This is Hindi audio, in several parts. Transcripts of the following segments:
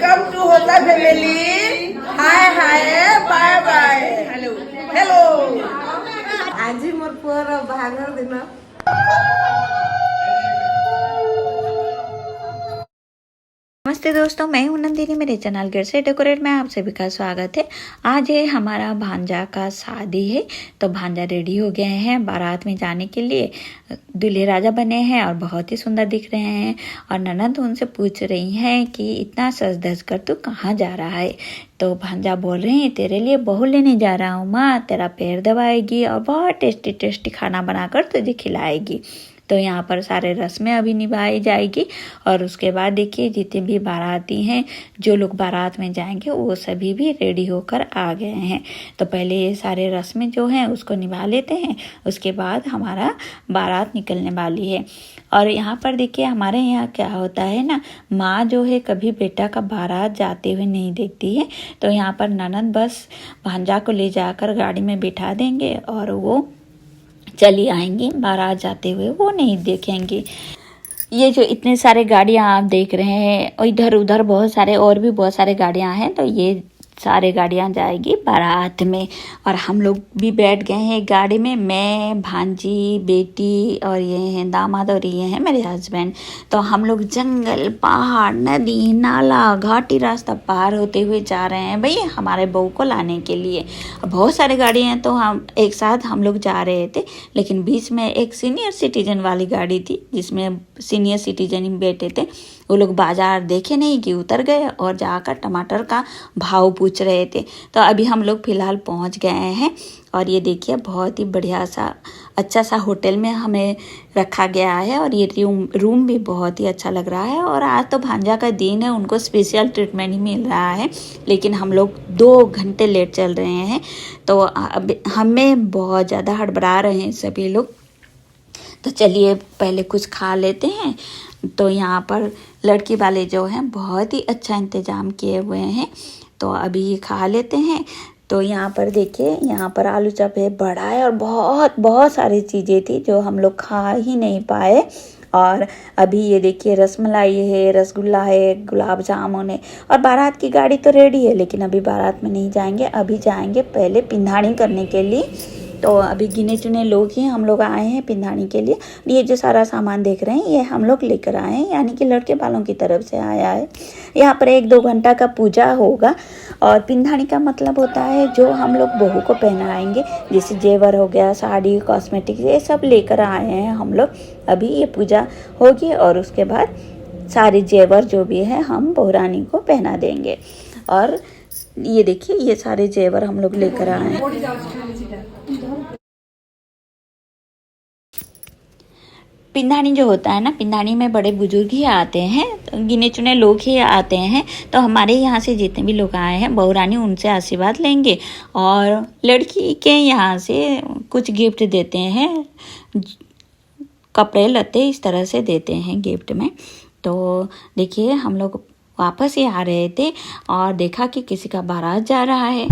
वेलकम टू होता family. Hi hi bye bye. Hello hello. आजी मोर पुअर भागर दिन. नमस्ते दोस्तों, मैं हूं नंदिनी. मेरे चैनल गिर से डेकोरेट में आप सभी का स्वागत है. आज है हमारा भांजा का शादी है, तो भांजा रेडी हो गए हैं बारात में जाने के लिए. दूल्हे राजा बने हैं और बहुत ही सुंदर दिख रहे हैं. और ननद उनसे पूछ रही हैं कि इतना सज धज कर तू कहाँ जा रहा है. तो भांजा बोल रहे हैं तेरे लिए बहू लेने जा रहा हूँ माँ, तेरा पैर दबाएगी और बहुत टेस्टी टेस्टी खाना बनाकर तुझे खिलाएगी. तो यहाँ पर सारे रस्में अभी निभाई जाएगी. और उसके बाद देखिए जितने भी बाराती हैं, जो लोग बारात में जाएंगे वो सभी भी रेडी होकर आ गए हैं. तो पहले ये सारे रस्में जो हैं उसको निभा लेते हैं, उसके बाद हमारा बारात निकलने वाली है. और यहाँ पर देखिए हमारे यहाँ क्या होता है ना, माँ जो है कभी बेटा का बारात जाते हुए नहीं देखती है. तो यहाँ पर ननद बस भांजा को ले जाकर गाड़ी में बिठा देंगे और वो चली आएंगी. बारात जाते हुए वो नहीं देखेंगी. ये जो इतने सारे गाड़ियाँ आप देख रहे हैं, इधर उधर बहुत सारे और भी बहुत सारे गाड़ियाँ हैं. तो ये सारे गाड़ियाँ जाएगी बारात में. और हम लोग भी बैठ गए हैं गाड़ी में, मैं, भांजी, बेटी और ये हैं दामाद और ये हैं मेरे हस्बैंड. तो हम लोग जंगल, पहाड़, नदी, नाला, घाटी रास्ता पार होते हुए जा रहे हैं भैया हमारे बहू को लाने के लिए. बहुत सारे गाड़ियाँ हैं तो हम एक साथ हम लोग जा रहे थे. लेकिन बीच में एक सीनियर सिटीजन वाली गाड़ी थी जिसमें सीनियर सिटीजन ही बैठे थे. वो लोग बाजार देखे नहीं कि उतर गए और जाकर टमाटर का भाव पूछ रहे थे. तो अभी हम लोग फ़िलहाल पहुंच गए हैं. और ये देखिए बहुत ही बढ़िया सा अच्छा सा होटल में हमें रखा गया है. और ये रूम भी बहुत ही अच्छा लग रहा है. और आज तो भांजा का दिन है, उनको स्पेशल ट्रीटमेंट ही मिल रहा है. लेकिन हम लोग 2 घंटे लेट चल रहे हैं. तो अब हमें बहुत ज़्यादा हड़बड़ा रहे हैं सभी लोग. तो चलिए पहले कुछ खा लेते हैं. तो यहाँ पर लड़की वाले जो हैं बहुत ही अच्छा इंतज़ाम किए हुए हैं. तो अभी ये खा लेते हैं. तो यहाँ पर देखिए, यहाँ पर आलू चप है, बड़ा है और बहुत बहुत सारी चीज़ें थी जो हम लोग खा ही नहीं पाए. और अभी ये देखिए रसमलाई है, रसगुल्ला है, गुलाब जामुन है. और बारात की गाड़ी तो रेडी है, लेकिन अभी बारात में नहीं जाएंगे, अभी जाएंगे पहले पिंधानी करने के लिए. तो अभी गिने चुने लोग ही हम लोग आए हैं पिंधानी के लिए. ये जो सारा सामान देख रहे हैं ये हम लोग लेकर आए हैं, यानी कि लड़के वालों की तरफ से आया है. यहाँ पर 1-2 घंटा का पूजा होगा. और पिंधानी का मतलब होता है जो हम लोग बहू को पहनाएंगे, जैसे जेवर हो गया, साड़ी, कॉस्मेटिक, ये सब लेकर आए हैं हम लोग. अभी ये पूजा होगी और उसके बाद सारे जेवर जो भी है हम बहू रानी को पहना देंगे. और ये देखिए ये सारे जेवर हम लोग लेकर आए हैं. पिंधानी जो होता है ना, पिंधानी में बड़े बुजुर्ग ही आते हैं, गिने चुने लोग ही आते हैं. तो हमारे यहाँ से जितने भी लोग आए हैं बहू रानी उनसे आशीर्वाद लेंगे और लड़की के यहाँ से कुछ गिफ्ट देते हैं, कपड़े लत्ते इस तरह से देते हैं गिफ्ट में. तो देखिए हम लोग वापस ही आ रहे थे और देखा कि किसी का बारात जा रहा है.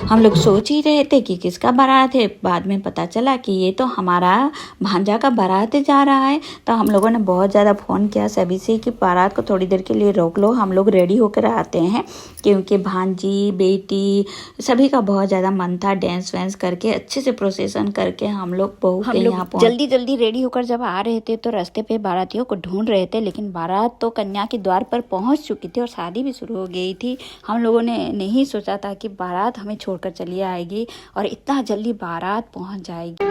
हम लोग सोच ही रहे थे कि किसका बारात है. बाद में पता चला कि ये तो हमारा भांजा का बारात जा रहा है. तो हम लोगों ने बहुत ज़्यादा फ़ोन किया सभी से कि बारात को थोड़ी देर के लिए रोक लो, हम लोग रेडी होकर आते हैं. क्योंकि भांजी, बेटी सभी का बहुत ज़्यादा मन था. डांस वांस करके अच्छे से प्रोसेसन करके हम लोग बहू के यहाँ जल्दी जल्दी रेडी होकर जब आ रहे थे तो रास्ते पे बारातियों को ढूंढ रहे थे. लेकिन बारात तो कन्या के द्वार पर पहुँच चुकी थी और शादी भी शुरू हो गई थी. हम लोगों ने नहीं सोचा था कि बारात हमें छोड़कर चली आएगी और इतना जल्दी बारात पहुंच जाएगी.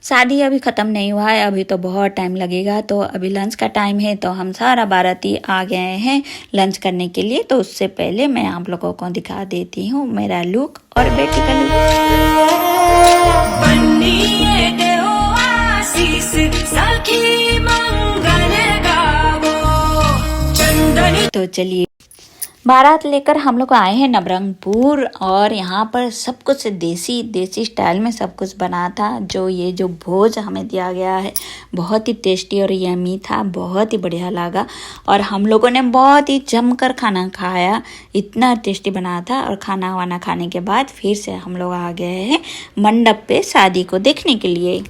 शादी अभी ख़त्म नहीं हुआ है, अभी तो बहुत टाइम लगेगा. तो अभी लंच का टाइम है, तो हम सारा बाराती आ गए हैं लंच करने के लिए. तो उससे पहले मैं आप लोगों को दिखा देती हूँ मेरा लुक और बेटी का लुक. तो चलिए बारात लेकर हम लोग आए हैं नवरंगपुर और यहाँ पर सब कुछ देसी स्टाइल में सब कुछ बना था। ये जो भोज हमें दिया गया है बहुत ही टेस्टी और यमी था, बहुत ही बढ़िया लगा और हम लोगों ने बहुत ही जमकर खाना खाया, इतना टेस्टी बना था। और खाना वाना खाने के बाद फिर से हम लोग आ गए हैं मंडप पे शादी को देखने के लिए।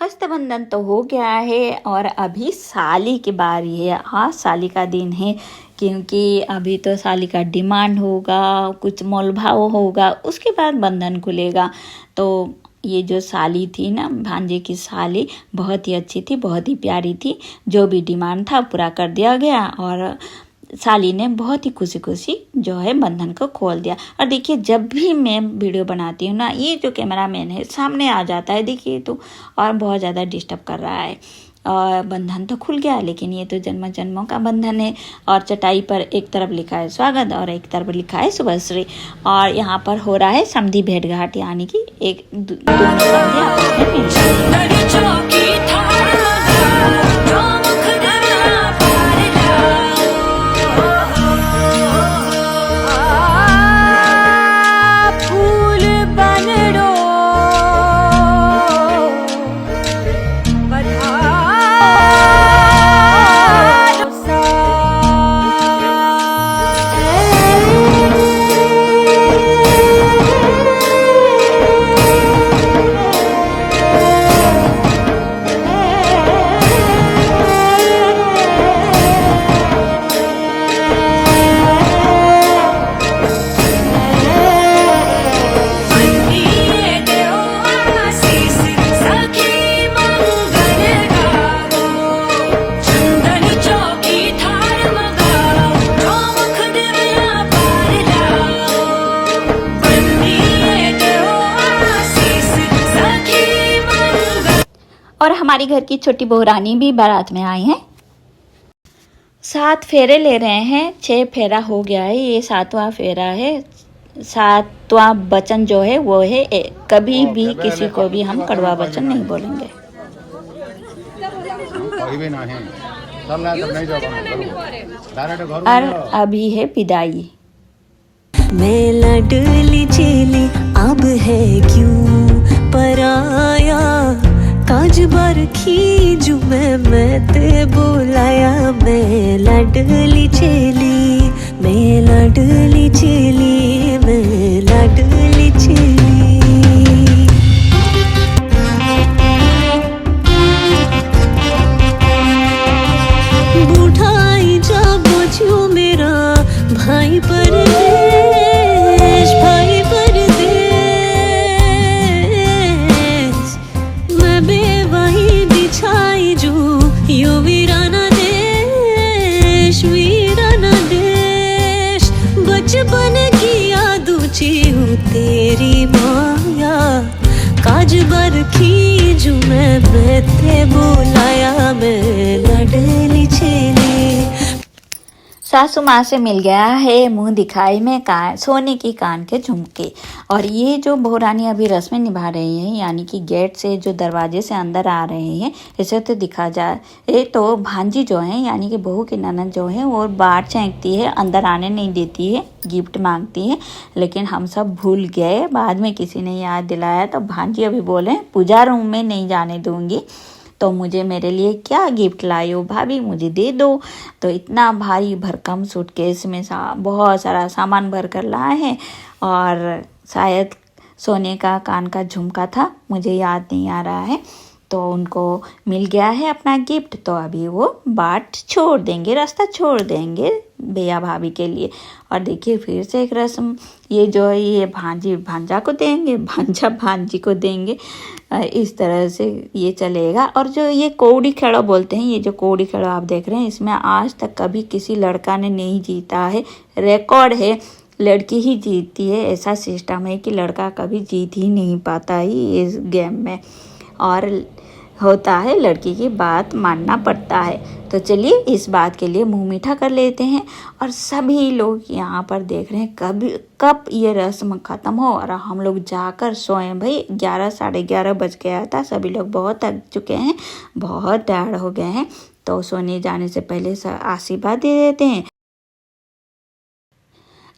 हस्तबंधन तो हो गया है और अभी साली की बारी है। हाँ, साली का दिन है क्योंकि अभी तो साली का डिमांड होगा, कुछ मोल भाव होगा, उसके बाद बंधन खुलेगा। तो ये जो साली थी ना, भांजे की साली बहुत ही अच्छी थी, बहुत ही प्यारी थी। जो भी डिमांड था पूरा कर दिया गया और साली ने बहुत ही खुशी खुशी जो है बंधन को खोल दिया। और देखिए जब भी मैं वीडियो बनाती हूँ ना, ये जो कैमरा मैन है सामने आ जाता है, देखिए तो, और बहुत ज़्यादा डिस्टर्ब कर रहा है। और बंधन तो खुल गया, लेकिन ये तो जन्म जन्मों का बंधन है। और चटाई पर एक तरफ लिखा है स्वागत और एक तरफ लिखा है शुभश्री। और यहाँ पर हो रहा है समधी भेंटघाट, यानी कि एक दोनों समधी आपस में मिल रहे हैं। और हमारी घर की छोटी बहू रानी भी बारात में आई हैं। 7 फेरे ले रहे हैं, 6 फेरा हो गया है, ये 7वां फेरा है। 7वां वचन जो है वो है कभी भी किसी को भी हम कड़वा वचन नहीं बोलेंगे। और अभी है विदाई। मैं लाडली चेली अब है क्यों पराया, काज बार खींचू मैं ते बुलाया। मैं लाडली चेली, मैं लाडली चेली, मैं लाडली चेली। बूढ़ाई जा बोझू मेरा भाई परदेश, भाई परदेश। मैं बेवाही बिछाई जो यो वीराना देश, वीराना देश। बचपन की याद ऊंची हूँ तेरी माया, काज बर खींचू मैं ते बुलाया। मैं लाडली चेली। सासू माँ से मिल गया है मुंह दिखाई में सोने की कान के झुमके। और ये जो बहू रानी अभी रस्में निभा रही हैं, यानी कि गेट से जो दरवाजे से अंदर आ रहे हैं, इसे तो दिखा जाए तो भांजी जो है यानी कि बहू की ननद जो है वो बाट छेंकती है, अंदर आने नहीं देती है, गिफ्ट मांगती है। लेकिन हम सब भूल गए, बाद में किसी ने याद दिलाया तो भांजी अभी बोले पूजा रूम में नहीं जाने दूंगी, तो मुझे मेरे लिए क्या गिफ्ट लाई हो भाभी, मुझे दे दो। तो इतना भारी भरकम सूटकेस में बहुत सारा सामान भर कर लाए हैं और शायद सोने का कान का झुमका था, मुझे याद नहीं आ रहा है। तो उनको मिल गया है अपना गिफ्ट, तो अभी वो बाट छोड़ देंगे, रास्ता छोड़ देंगे भैया भाभी के लिए। और देखिए फिर से एक रस्म, ये जो है ये भांजी भांजा को देंगे, भांजा भांजी को देंगे, इस तरह से ये चलेगा। और जो ये कौड़ी खेड़ा बोलते हैं, ये जो कौड़ी खेड़ा आप देख रहे हैं, इसमें आज तक कभी किसी लड़का ने नहीं जीता है, रिकॉर्ड है लड़की ही जीतती है। ऐसा सिस्टम है कि लड़का कभी जीत ही नहीं पाता है इस गेम में, और होता है लड़की की बात मानना पड़ता है। तो चलिए इस बात के लिए मुंह मीठा कर लेते हैं। और सभी लोग यहाँ पर देख रहे हैं कब ये रस्म ख़त्म हो और हम लोग जाकर सोएं। भाई 11 साढ़े 11 बज गया था, सभी लोग बहुत थक चुके हैं, बहुत टायर्ड हो गए हैं, तो सोने जाने से पहले आशीर्वाद दे देते हैं।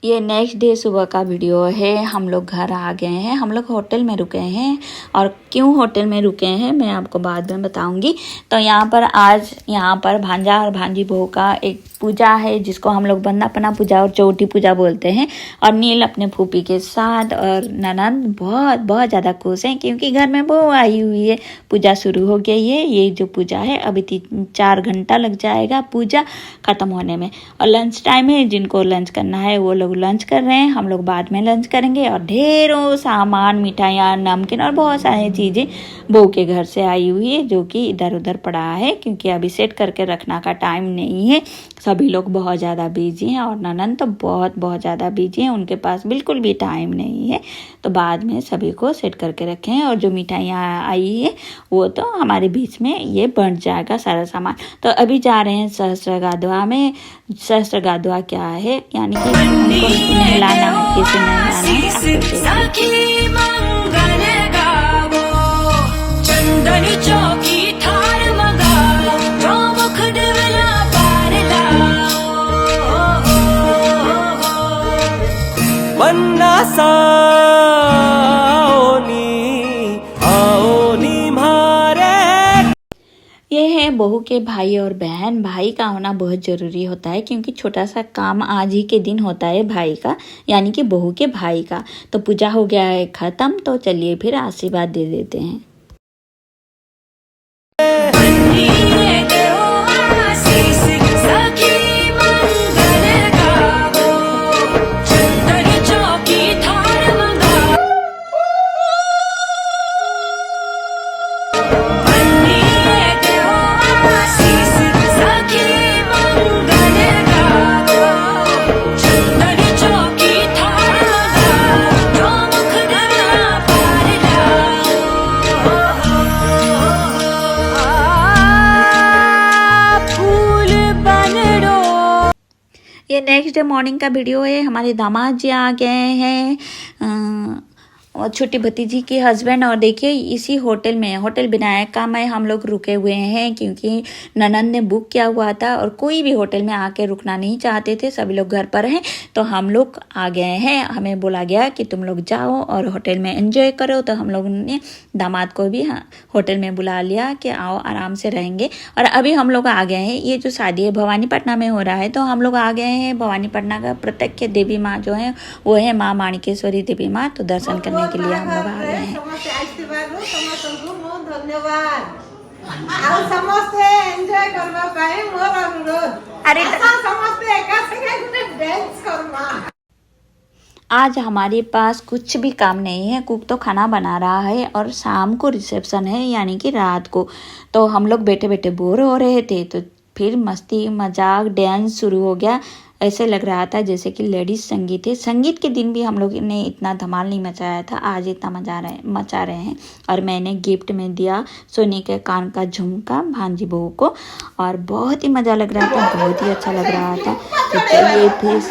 ये नेक्स्ट डे सुबह का वीडियो है। हम लोग घर आ गए हैं, हम लोग होटल में रुके हैं, और क्यों होटल में रुके हैं मैं आपको बाद में बताऊंगी। तो यहाँ पर आज यहाँ पर भांजा और भांजी बहू का एक पूजा है, जिसको हम लोग बंदापना पूजा और चौठी पूजा बोलते हैं। और नील अपने फूफी के साथ और ननद बहुत बहुत ज़्यादा खुश हैं, क्योंकि घर में बहू आई हुई है, पूजा शुरू हो गई है। ये जो पूजा है अभी 3-4 घंटा लग जाएगा पूजा ख़त्म होने में, और लंच टाइम है, जिनको लंच करना है वो लोग लंच कर रहे हैं, हम लोग बाद में लंच करेंगे। और ढेरों सामान, मिठाइयाँ, नमकीन और बहुत सारी चीज़ें बहू के घर से आई हुई है, जो कि इधर उधर पड़ा है, क्योंकि अभी सेट करके रखना का टाइम नहीं है। सभी लोग बहुत ज़्यादा बिजी हैं, और ननद तो बहुत बहुत ज़्यादा बिजी हैं, उनके पास बिल्कुल भी टाइम नहीं है। तो बाद में सभी को सेट करके रखें। और जो मिठाइयाँ आई है वो तो हमारे बीच में ये बंट जाएगा सारा सामान। तो अभी जा रहे हैं सहस्त्रगाधवा में। सहस्त्रगाधवा क्या है, यानी कि उनको नहलाना है, किसी नहलाना ये है बहू के भाई और बहन। भाई का होना बहुत ज़रूरी होता है, क्योंकि छोटा सा काम आज ही के दिन होता है भाई का, यानी कि बहू के भाई का। तो पूजा हो गया है ख़त्म, तो चलिए फिर आशीर्वाद दे देते हैं। ये नेक्स्ट डे मॉर्निंग का वीडियो है। हमारे दामाद जी आ गए हैं, और छोटी भतीजी के हस्बैंड। और देखिए इसी होटल में, होटल विनायका में हम लोग रुके हुए हैं, क्योंकि ननद ने बुक किया हुआ था और कोई भी होटल में आके रुकना नहीं चाहते थे, सभी लोग घर पर हैं। तो हम लोग आ गए हैं, हमें बोला गया कि तुम लोग जाओ और होटल में एंजॉय करो। तो हम लोगों ने दामाद को भी होटल में बुला लिया कि आओ आराम से रहेंगे। और अभी हम लोग आ गए हैं, ये जो शादी है भवानीपटना में हो रहा है, तो हम लोग आ गए हैं भवानीपटना का प्रत्यक्ष देवी माँ जो है वो है माँ माणिकेश्वरी देवी माँ। तो दर्शन करने के लिए हम लोग आ गए हैं। धन्यवाद। समस्ते एंजॉय करवा पाए मोर अनुरोध। अरे समस्ते एका संगे डांस करवा। आज हमारे पास कुछ भी काम नहीं है, कुक तो खाना बना रहा है और शाम को रिसेप्शन है, यानी कि रात को। तो हम लोग बैठे बैठे बोर हो रहे थे, तो फिर मस्ती मजाक डांस शुरू हो गया। ऐसे लग रहा था जैसे कि लेडीज संगीत है। संगीत के दिन भी हम लोग ने इतना धमाल नहीं मचाया था, आज इतना मचा रहे हैं। और मैंने गिफ्ट में दिया सोने के कान का झुमका भांजी बहू को, और बहुत ही मज़ा लग रहा था, बहुत ही अच्छा लग रहा था। तो चलिए फिर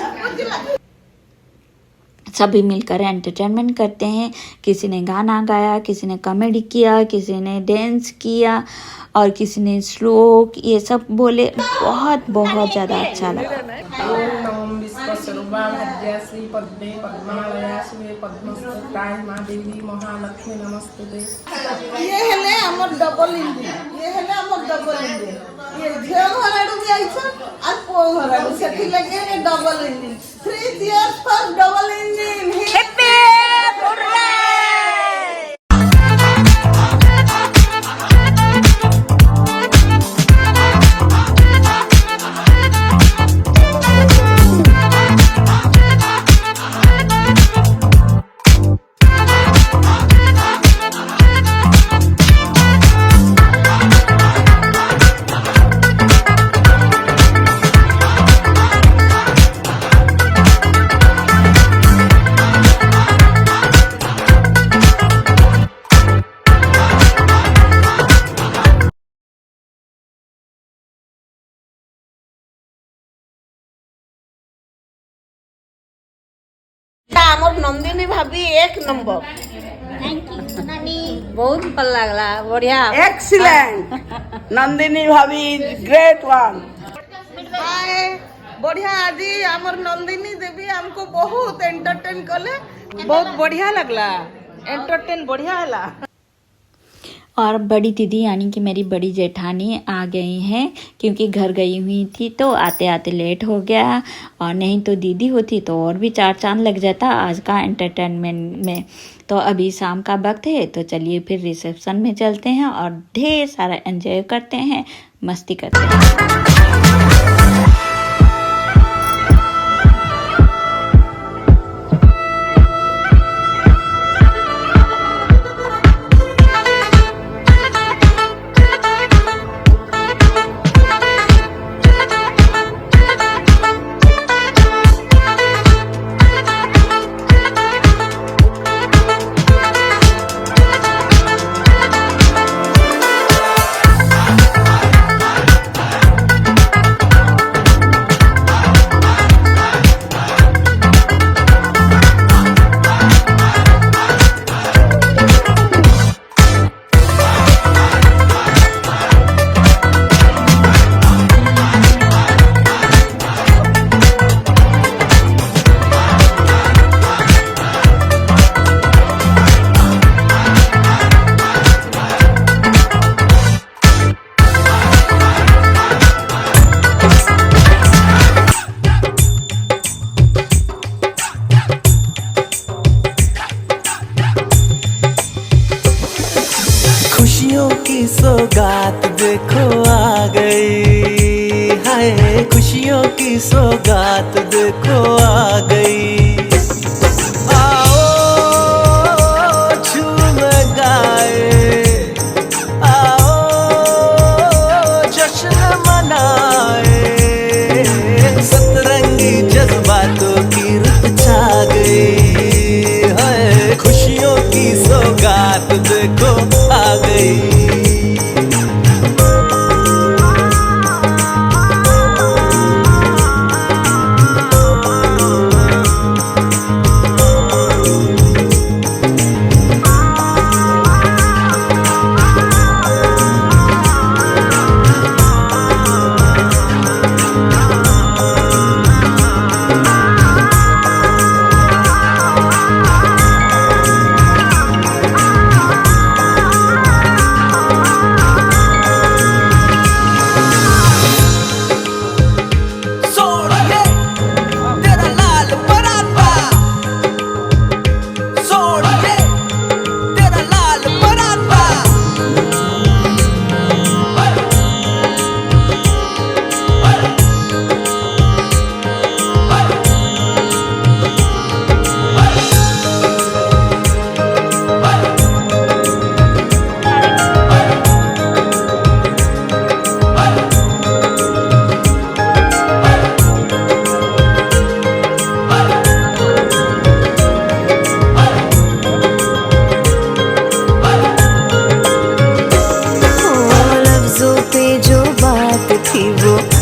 सभी मिलकर एंटरटेनमेंट करते हैं। किसी ने गाना गाया, किसी ने कॉमेडी किया, किसी ने डांस किया, और किसी ने श्लोक, ये सब बोले। बहुत बहुत ज़्यादा अच्छा लगा। ये हेले हमर डबल इंजिन, ये हेले हमर डबल इंजिन, ये झियो घराडू भी आइछ और पो घराडू सेठी लगे double engine. 3 years for double engine. Happy birthday. हमर नंदिनी भाभी एक नंबर। बहुत भल लागला, बढ़िया। एक्सीलेंट नंदिनी भाभी ग्रेट वन। हाय बढ़िया। आज हमर नंदिनी देवी हमको बहुत एंटरटेन कले, बहुत बढ़िया लगला। एंटरटेन बढ़िया हला। और बड़ी दीदी यानी कि मेरी बड़ी जेठानी आ गई हैं, क्योंकि घर गई हुई थी तो आते आते लेट हो गया। और नहीं तो दीदी होती तो और भी चार चांद लग जाता आज का एंटरटेनमेंट में। तो अभी शाम का वक्त है, तो चलिए फिर रिसेप्शन में चलते हैं और ढेर सारा एंजॉय करते हैं, मस्ती करते हैं। खुशियों की सौगात देखो आ गई, हाय खुशियों की सौगात देखो आ गई। आओ झूम गाए, आओ जश्न मनाए, सतरंगी जज्बातों की रुत छा गई, हाय खुशियों की सौगात देखो आ गई।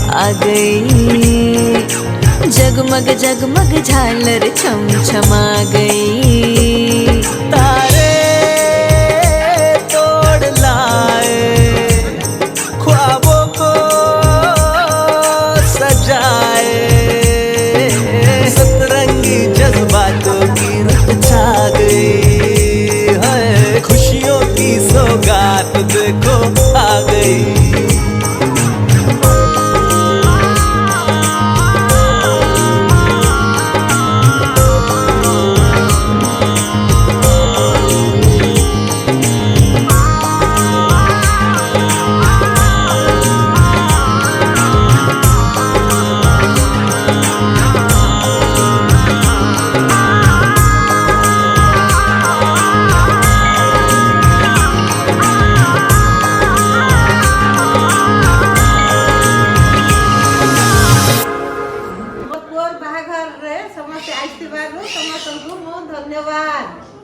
आ गई, जगमग जगमग झालर छम छमा गई। तारे तोड़ लाए, ख्वाबों को सजाए, सतरंगी जज्बातों की रुत छा गई, हाय खुशियों की सौगात देखो आ गई। समस्त आशीर्वाद हो, समस्त बहुत धन्यवाद।